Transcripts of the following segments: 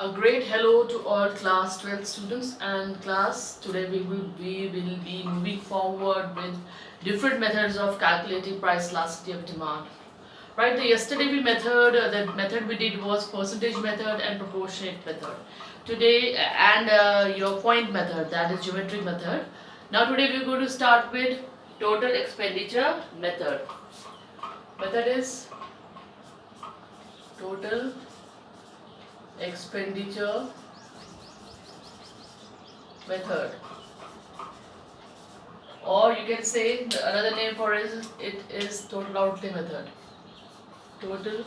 A great hello to all class 12 students and class. Today we will be moving forward with different methods of calculating price elasticity of demand. Right, the method we did was percentage method and proportionate method. Today and your point method, that is geometric method. Now today we're going to start with total expenditure method. Method is total expenditure method, or you can say another name for it is total outlay method. Total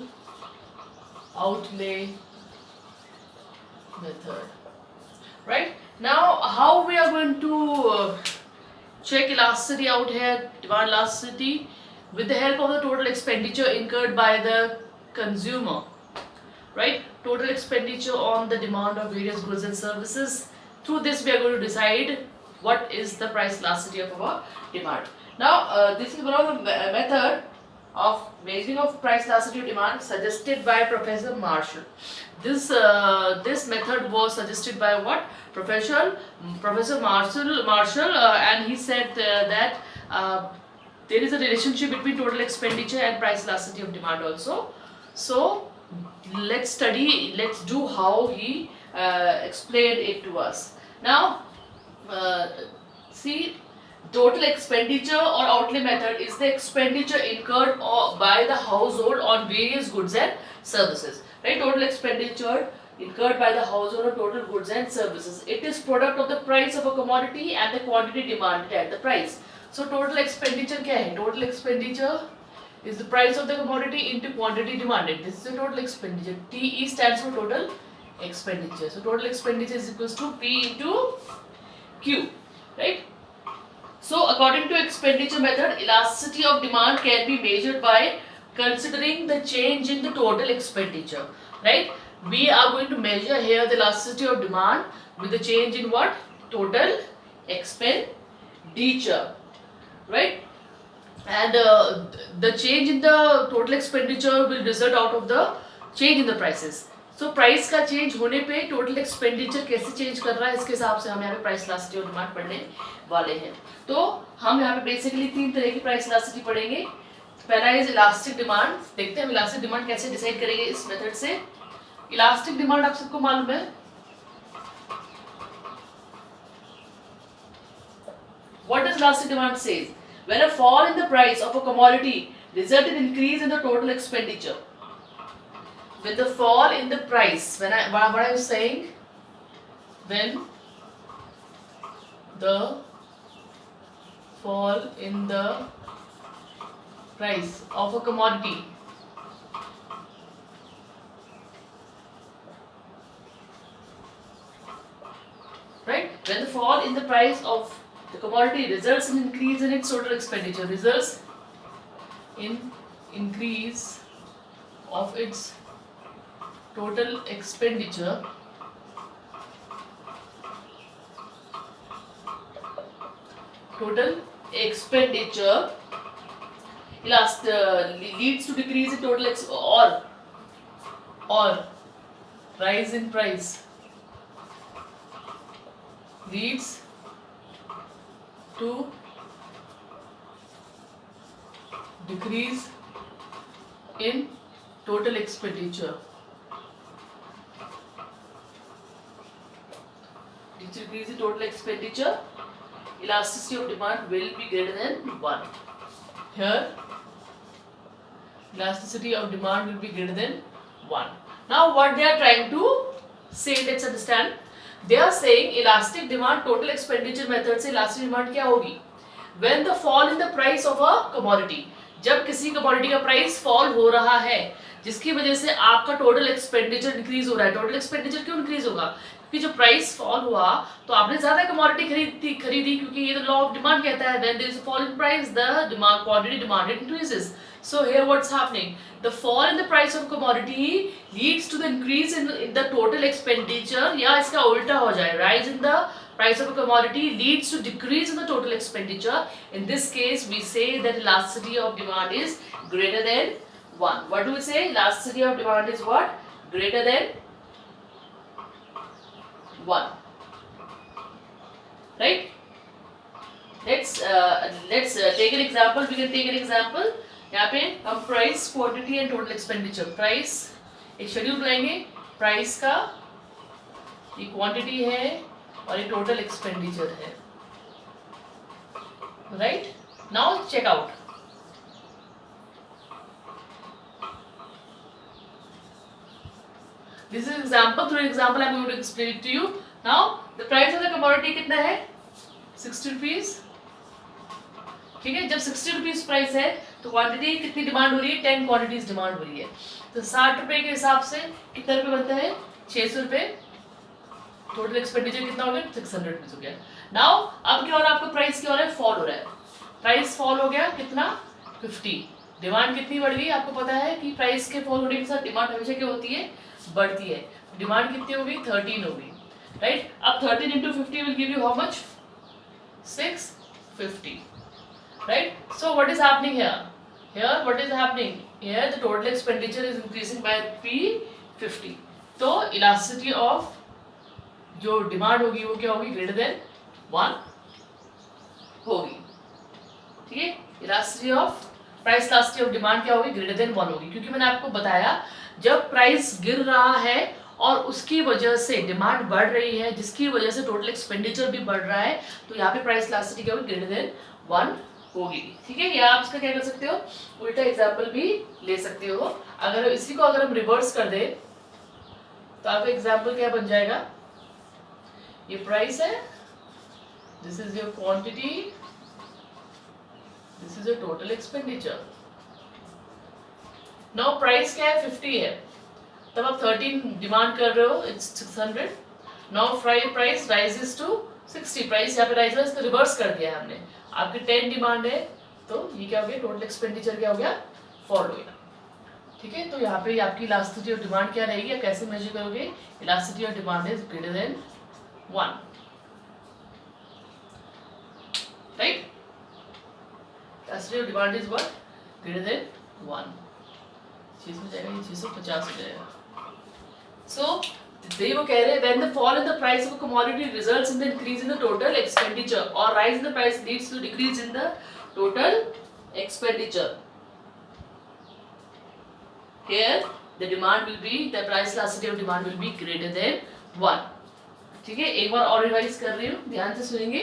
outlay method. Right, now how we are going to check elasticity out here, demand elasticity, with the help of the total expenditure incurred by the consumer. Right, total expenditure on the demand of various goods and services. Through this we are going to decide what is the price elasticity of our demand. Now this is one of the method of measuring of price elasticity of demand suggested by Professor Marshall. This method was suggested by what? Professor Marshall, and he said that there is a relationship between total expenditure and price elasticity of demand also. So let's do how he explained it to us. Now see, total expenditure or outlay method is the expenditure incurred by the household on various goods and services. Right, total expenditure incurred by the household on total goods and services. It is product of the price of a commodity and the quantity demanded at the price. So total expenditure क्या है? Total expenditure is the price of the commodity into quantity demanded. This is the total expenditure. TE stands for total expenditure. So total expenditure is equals to P into Q. Right? So according to expenditure method, elasticity of demand can be measured by considering the change in the total expenditure. Right? We are going to measure here the elasticity of demand with the change in what? Total expenditure. Right? And the change in the total expenditure will result out of the change in the prices. So price का change होने पे total expenditure कैसे change कर रहा है, इसके हिसाब से हम यहाँ पे price elasticity और demand पढ़ने वाले हैं. तो हम यहाँ पे basically तीन तरह की price elasticity पढ़ेंगे. पहला is elastic demand. देखते हैं हम elastic demand कैसे decide करेंगे इस method से. Elastic demand आप सबको मालूम है. What does elastic demand says? When a fall in the price of a commodity results in increase in the total expenditure. When the fall in the price, what I was saying, when the fall in the price of a commodity right, when the fall in the price of the commodity results in increase in its total expenditure, results in increase of its total expenditure, leads to decrease in total or rise in price, leads to decrease in total expenditure. Decrease in total expenditure, elasticity of demand will be greater than 1. Here, elasticity of demand will be greater than 1. Now what they are trying to say, let's understand. They are saying elastic demand total expenditure method से elastic demand क्या होगी? When the fall in the price of a commodity, जब किसी commodity का price fall हो रहा है जिसकी वजह से आपका total expenditure increase हो रहा है. Total expenditure क्यों increase होगा? कि जो प्राइस फॉल हुआ तो आपने ज्यादा कमोडिटी खरीदी क्योंकि ये तो लॉ ऑफ डिमांड कहता है when there is a fall in price the demand quantity demanded increases. So here what's happening? The fall in the price of commodity leads to the increase in the total expenditure, या इसका उल्टा हो जाए, rise in the price of a commodity leads to decrease in the total expenditure. In this case we say that elasticity of demand is greater than 1. What do we say? Elasticity of demand is what? Greater than 1. Right? Let's take an example. We can take an example. यहाँ पे हम price, quantity and total expenditure, price एक schedule बनाएंगे, price का ये quantity है और ये टोटल एक्सपेंडिचर है. Right? Now check out. This is example. Through example, I am going to explain it to you. Now, the price of the commodity कितना है? 60 rupees. ठीक है, जब 60 रुपीज प्राइस है तो क्वांटिटी कितनी डिमांड हो रही है? 10 क्वांटिटीज डिमांड हो रही है. तो 60 रुपए के हिसाब से कितने रुपए बनता है? 600 रुपए. टोटल एक्सपेंडिचर कितना हो गया? 600 रुपीज हो गया. नाउ अब क्या हो रहा है? आपका प्राइस क्या हो रहा है? फॉल हो रहा है. प्राइस फॉल हो गया कितना? 50. डिमांड कितनी बढ़ गई? आपको पता है कि प्राइस के फॉल होने के साथ डिमांड हमेशा क्या होती है? बढ़ती है. डिमांड कितनी हो गई? 13 हो गई. राइट? अब 13 into 50 will give you how much? 650. Right? So what is happening here? Here what is happening? Here the total expenditure is increasing by P50. तो elasticity of जो डिमांड होगी वो क्या होगी? ग्रेटर देन 1 होगी. ठीक है? Elasticity of price, elasticity of demand क्या होगी? ग्रेटर देन 1 होगी. क्योंकि मैंने आपको बताया जब प्राइस गिर रहा है और उसकी वजह से डिमांड बढ़ रही है, जिसकी वजह से टोटल एक्सपेंडिचर भी बढ़ रहा है, तो यहाँ पे प्राइस इलास्टिसिटी क्या होगी? ग्रेटर देन 1 होगी. ठीक है? या आप इसका क्या कर सकते हो? उल्टा एग्जाम्पल भी ले सकते हो. अगर इसी को अगर हम रिवर्स कर दे तो आपका एग्जाम्पल क्या बन जाएगा? ये प्राइस है, this is your quantity, this is your total expenditure. Now price क्या है? 50 है. तब आप 13 डिमांड कर रहे हो, it's 600. Now price rises to 60. Price यहाँ पे राइज है, इसको रिवर्स कर दिया है हमने. आपकी 10 डिमांड है तो ये क्या हो गया? टोटल एक्सपेंडिचर क्या हो गया? फॉल हो गया. ठीक है? तो यहाँ पे आपकी इलास्टिसिटी ऑफ डिमांड क्या रहेगी? आप कैसे मेजर करोगे? Elasticity of demand is greater than 1. Right? Elasticity of demand is what? Greater than 1. 6 हो जाएगा, ये 650 हो जाएगा. सो they वो कह रहे हैं when the fall in the price of a commodity results in the increase in the total expenditure or rise in the price leads to decrease in the total expenditure. Here the demand will be, the price elasticity of demand will be greater than 1. ठीक है? एक बार और revise कर रही हूँ, ध्यान से सुनेंगे.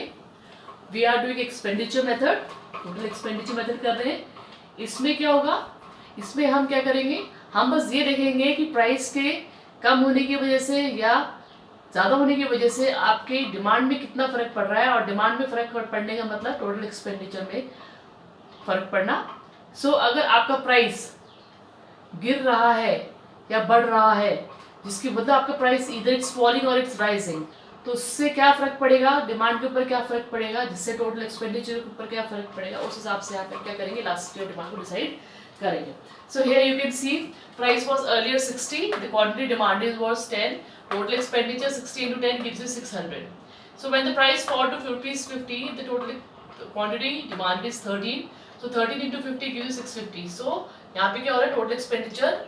We are doing expenditure method, total expenditure method कर रहे हैं. इसमें क्या होगा? इसमें हम क्या करेंगे? हम बस ये देखेंगे कि प्राइस के कम होने की वजह से या ज़्यादा होने की वजह से आपके डिमांड में कितना फ़र्क पड़ रहा है, और डिमांड में फ़र्क पड़ने का मतलब टोटल एक्सपेंडिचर में फ़र्क पड़ना. सो अगर आपका प्राइस गिर रहा है या बढ़ रहा है, जिसकी मतलब आपका प्राइस इधर इट्स फॉलिंग और इट्स राइजिंग, तो उससे क्या फ़र्क पड़ेगा? डिमांड के ऊपर क्या फ़र्क पड़ेगा, जिससे टोटल एक्सपेंडिचर के ऊपर क्या फ़र्क पड़ेगा, उस हिसाब से आप क्या करेंगे? इलास्टिसिटी ऑफ डिमांड को डिसाइड करेंगे. So here you can see price was earlier 60, the quantity demanded was 10, total expenditure 60 into 10 gives you 600. So when the price fall to rupees 50, the total quantity demand is 13. So 13 into 50 gives you 650. So यहाँ पे क्या हो रहा है? Total expenditure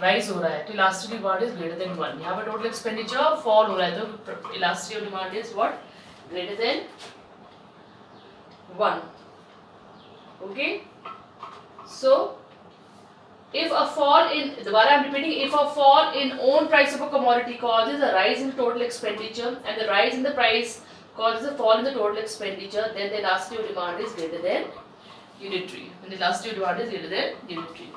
rise हो रहा है, तो elasticity demand is greater than 1. यहाँ पे टोटल एक्सपेंडिचर फॉल हो रहा है, तो elasticity of demand is what? Greater than 1. Okay? So, if a fall in, दोबारा I'm repeating, if a fall in own price of a commodity causes a rise in total expenditure and the rise in the price causes a fall in the total expenditure, then the elasticity of demand is greater than unitary. When the elasticity of demand is greater than unitary.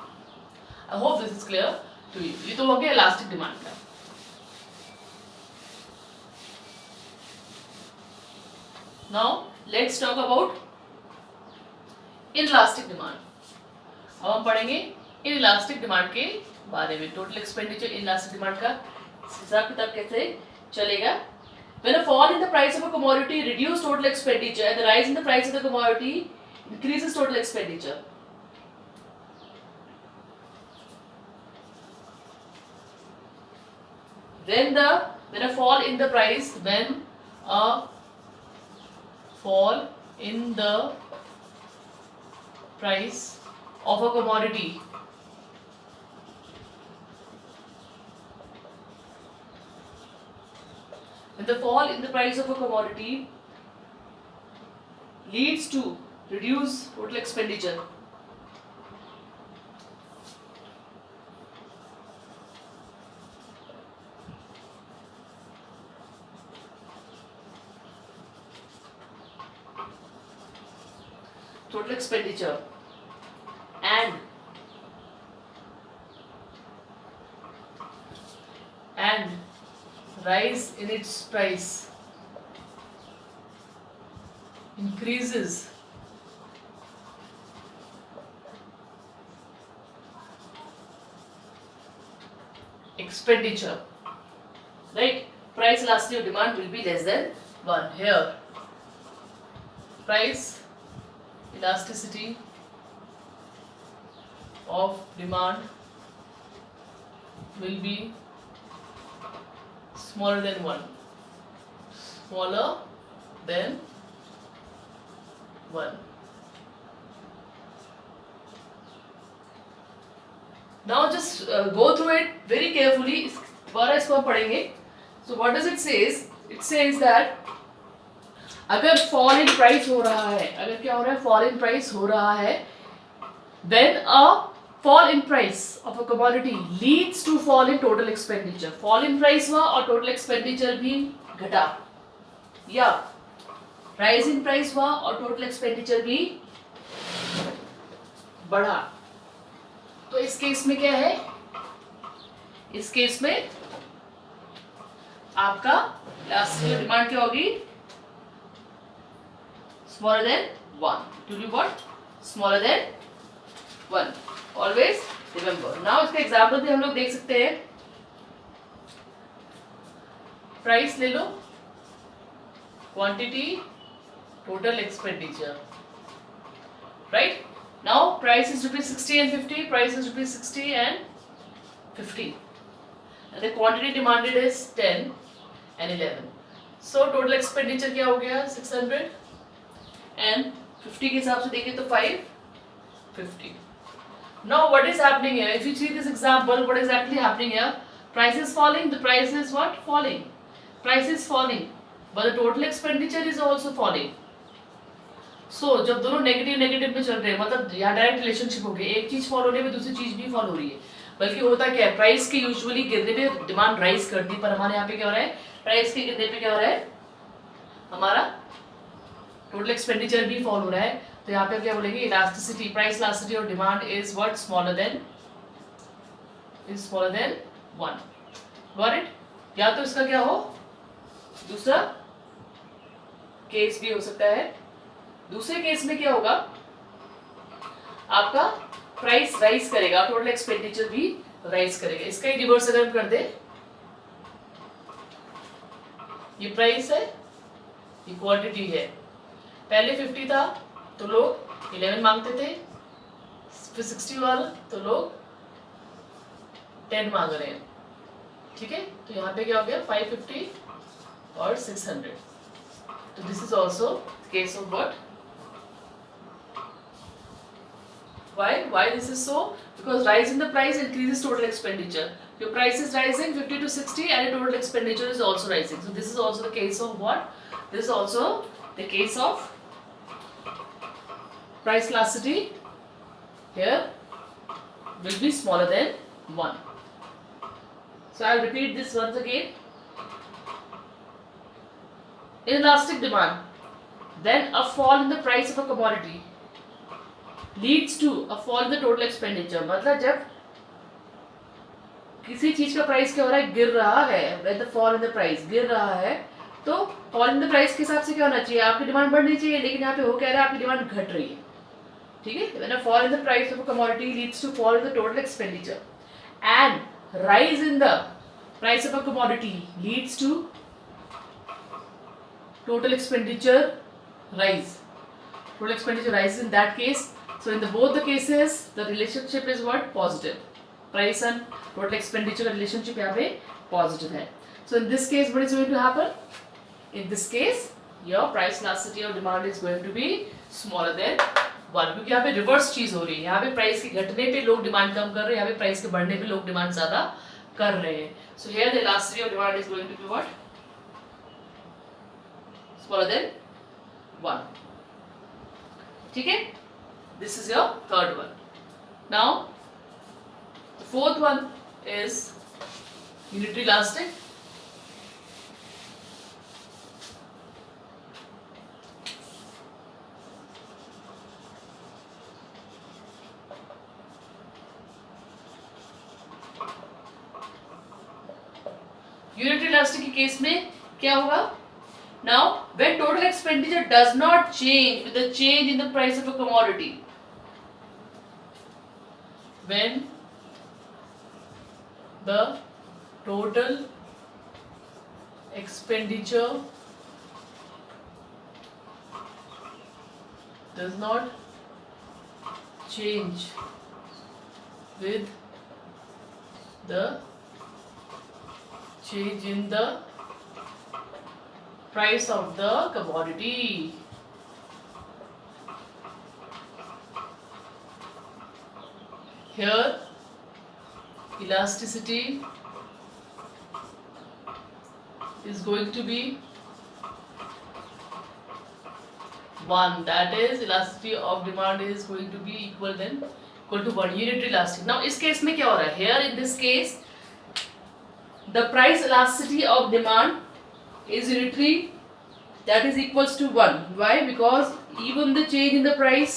I hope this is clear to you. ये तो हो गया elastic demand का. Now let's talk about inelastic demand. अब हम पढ़ेंगे inelastic demand के बारे में. टोटल एक्सपेंडिचर इनइलास्टिक डिमांड का हिसाब किताब कैसे चलेगा? When a fall in the price of a commodity reduces total expenditure and the rise in the price of the commodity increases total expenditure. When a fall in the price, when a fall in the price of a commodity when the fall in the price of a commodity leads to reduced total expenditure, and rise in its price increases expenditure, right? Price elasticity of demand will be less than 1. Here, price elasticity of demand will be smaller than 1. Smaller than 1. Now just go through it very carefully. दोबारा इसको हम पढ़ेंगे. So what does it says? It says that अगर fall in price हो रहा है, अगर क्या हो रहा है, fall in price हो रहा है, then a fall in price of a commodity leads to fall in total expenditure. Fall in price हुआ और total expenditure भी घटा, या rise in price हुआ और total expenditure भी बढ़ा. तो इस केस में क्या है, इस केस में आपका इलास्टिसिटी डिमांड क्या होगी, smaller than 1. To be what? Smaller than 1. Always remember. Now इसका एग्जाम्पल भी हम लोग देख सकते हैं. प्राइस ले लो, quantity, total expenditure, right? Now price is rupees 60 and 50. Price is rupees 60 and 50. And the quantity demanded is 10 and 11. So total expenditure क्या हो गया, 600, and 50 के हिसाब से देखें तो 550. Now what is happening here? If you see this example, what is exactly happening here? Price is falling. The price is what? Falling. Price is falling, but the total expenditure is also falling. So जब दोनों negative में चल रहे हैं, मतलब यहाँ direct relationship हो गई. एक चीज फॉल होने में दूसरी चीज भी फॉल हो रही है. बल्कि होता क्या है, प्राइस के यूजुअली गिरने पे डिमांड राइज करती है, पर हमारे यहाँ पे क्या हो रहा है, प्राइस के गिरने पे क्या हो रहा है, हमारा टोटल एक्सपेंडिचर भी फॉल हो रहा है. तो यहाँ पे क्या बोलेंगे, elasticity, price elasticity of demand is what, smaller than 1. Got it? या तो इसका क्या हो, दूसरा केस भी हो सकता है. दूसरे केस में क्या होगा, आपका प्राइस राइज करेगा, टोटल एक्सपेंडिचर भी राइज करेगा. इसका ही रिवर्स अगर हम कर दे, ये प्राइस है, ये क्वांटिटी है. पहले 50 था तो लोग 11 मांगते थे, फिर 60 वाला तो लोग 10 मांग रहे हैं. ठीक है, तो यहाँ पे क्या हो गया, 550 और 600. तो this is also case of what. Why this is so? Because rise in the price increases total expenditure. Your price is rising 50 to 60 and your total expenditure is also rising. So this is also the case of what? This is also the case of price elasticity. Here will be smaller than 1. So I'll repeat this once again. Inelastic demand, then a fall in the price of a commodity leads to a fall in the total expenditure. मतलब जब किसी चीज का price क्या हो रहा है, गिर रहा है, when the fall in the price गिर रहा है, तो fall in the price के हिसाब से क्या होना चाहिए, आपकी डिमांड बढ़नी चाहिए. लेकिन यहाँ पे हो क्या रहा है, आपकी डिमांड घट रही है. ठीक है, when a fall in the price of a commodity leads to fall in the total expenditure and rise in the price of a commodity leads to total expenditure rise. Total expenditure rises in that case. So in both the cases, the relationship is what? Positive. Price and total expenditure का relationship यहाँ पे positive है. So in this case, what is going to happen? In this case, your price elasticity of demand is going to be smaller than 1. क्योंकि यहाँ पे reverse चीज हो रही है. यहाँ पे price के घटने पे लोग डिमांड कम कर रहे हैं, यहाँ पे price के बढ़ने पे लोग डिमांड ज्यादा कर रहे हैं. So here the elasticity of demand is going to be what? smaller than 1. ठीक है? This is your third one. Now the fourth one is unitary elastic. Unitary elastic के केस में क्या होगा? Now when total expenditure does not change with the change in the price of a commodity, when the total expenditure does not change with the change in the price of the commodity. Here elasticity is going to be 1, that is elasticity of demand is going to be equal to 1 unitary elastic. Now इस case में क्या हो रहा है? Here in this case the price elasticity of demand is unitary, that is equals to 1. Why? Because even the change in the price,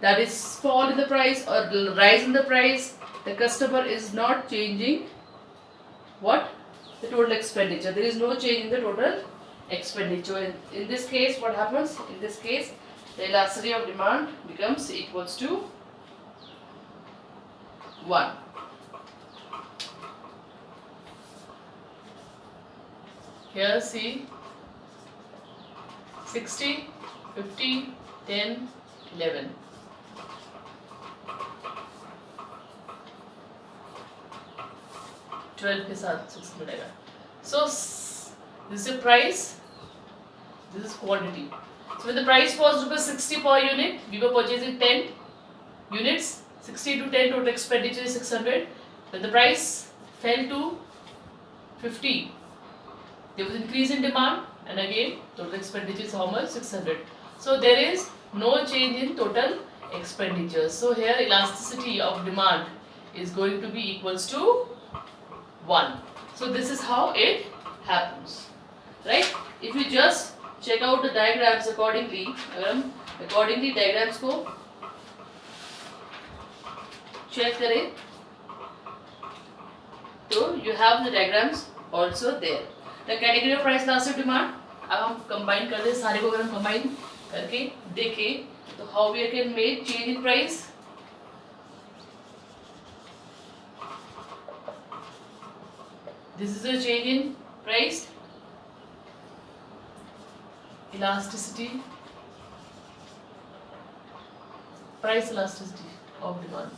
that is fall in the price or rise in the price, the customer is not changing what? The total expenditure. There is no change in the total expenditure. In this case what happens? In this case the elasticity of demand becomes equals to 1. Here see 60, 50, 10, 11. के साथ 6 मिलेगा. So this is the price, this is quantity. So when the price was rupees 60 per unit, we were purchasing 10 units. 60 to 10 total expenditure is 600. When the price fell to 50, there was increase in demand, and again total expenditure is how much? 600. So there is no change in total expenditure. So here elasticity of demand is going to be equals to 1. So this is how it happens, right? If you just check out the diagrams accordingly, अगर हम accordingly diagrams को check करें तो you have the diagrams also there. The category of price elastic demand, अब हम combine कर दें सारे को, अगर हम combine करके देखें तो how we can make change in price. This is a change in price, elasticity, price elasticity of demand,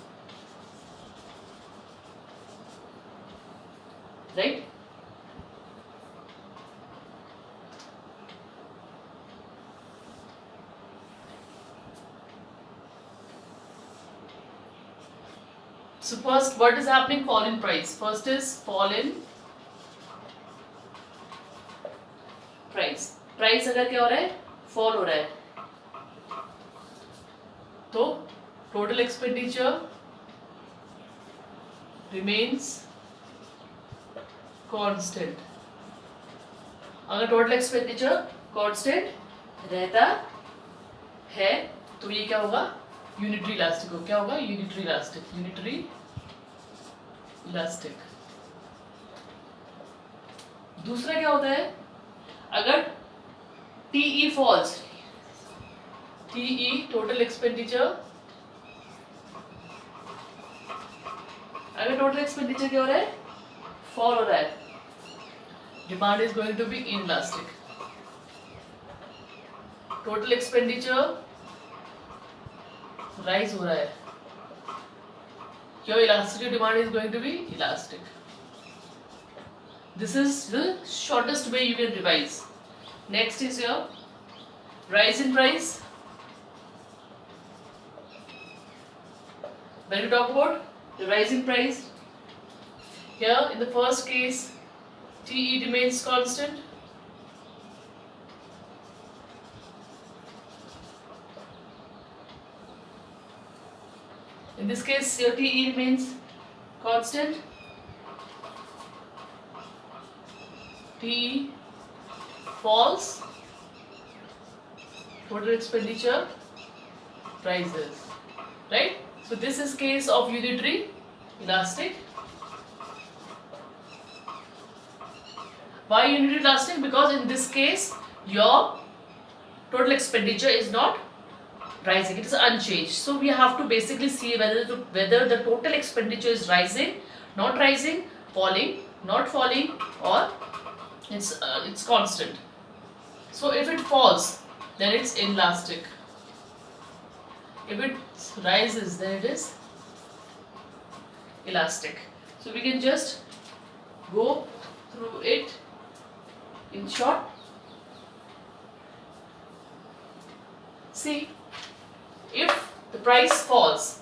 right? So first, what is happening? Fall in price. First is fall in price. Price अगर क्या हो रहा है? Fall हो रहा है तो total expenditure remains constant. अगर टोटल एक्सपेंडिचर कांस्टेंट रहता है तो ये क्या होगा? यूनिटरी इलास्टिक हो. क्या होगा? Unitary elastic. Unitary elastic. दूसरा क्या होता है? अगर TE falls, TE total expenditure, अगर total expenditure क्या हो रहा है? fall हो रहा है, demand is going to be inelastic. total expenditure rise हो रहा है, your elasticity demand is going to be elastic. This is the shortest way you can revise. Next is your rise in price. When you talk about the rise in price, here in the first case TE remains constant, In this case, your TE remains constant. TE falls, total expenditure rises, right? So this is case of unitary elastic. Why unitary elastic? Because in this case your total expenditure is not rising, it is unchanged. So we have to basically see whether the total expenditure is rising, not rising, falling, not falling, or it's constant. So if it falls, then it's inelastic. If it rises, then it is elastic. So we can just go through it in short. See, if the price falls,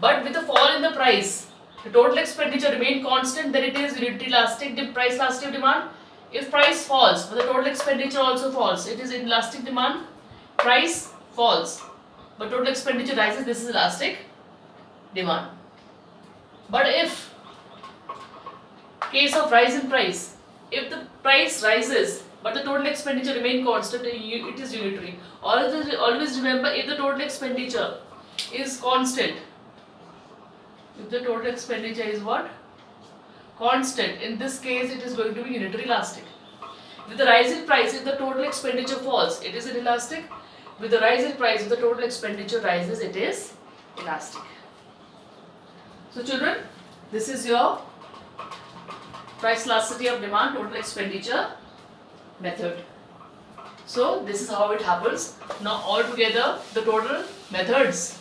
but with the fall in the price, the total expenditure remain constant, then it is unitary elastic price elastic demand. If price falls, but the total expenditure also falls, it is inelastic demand. Price falls, but total expenditure rises, this is elastic demand. But if case of rise in price, if the price rises but the total expenditure remain constant, it is unitary. Always remember, if the total expenditure is constant, if the total expenditure is what? Constant, in this case it is going to be unitary elastic. With the rise in price, if the total expenditure falls, it is inelastic. With the rise in price, if the total expenditure rises, it is elastic. So children, this is your price elasticity of demand, total expenditure method. So this is how it happens. Now altogether the total methods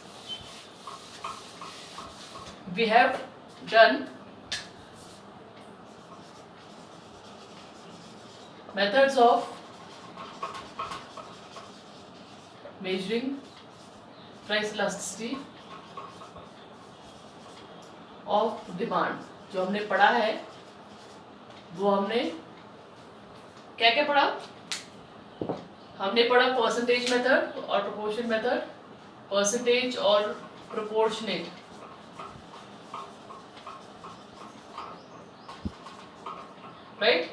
we have done. Methods of measuring price elasticity of demand, जो हमने पढ़ा है वो हमने क्या क्या पढ़ा? हमने पढ़ा परसेंटेज मेथड और प्रोपोर्शन मेथड, परसेंटेज और प्रोपोर्शनेट, राइट.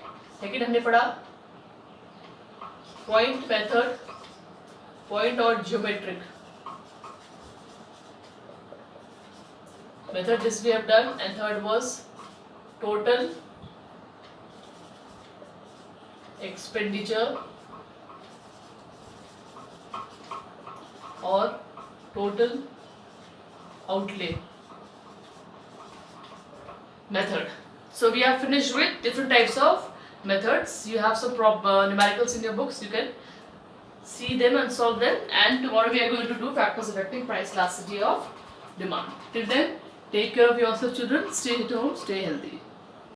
सेकेंड हमने पढ़ा पॉइंट मेथड, पॉइंट और geometric method, this we have done. And third was total expenditure or total outlay method. So we have finished with different types of methods. You have some numericals in your books, you can see them and solve them, and tomorrow we are going to do factors affecting price elasticity of demand. Till then, take care of yourself children, stay at home, stay healthy.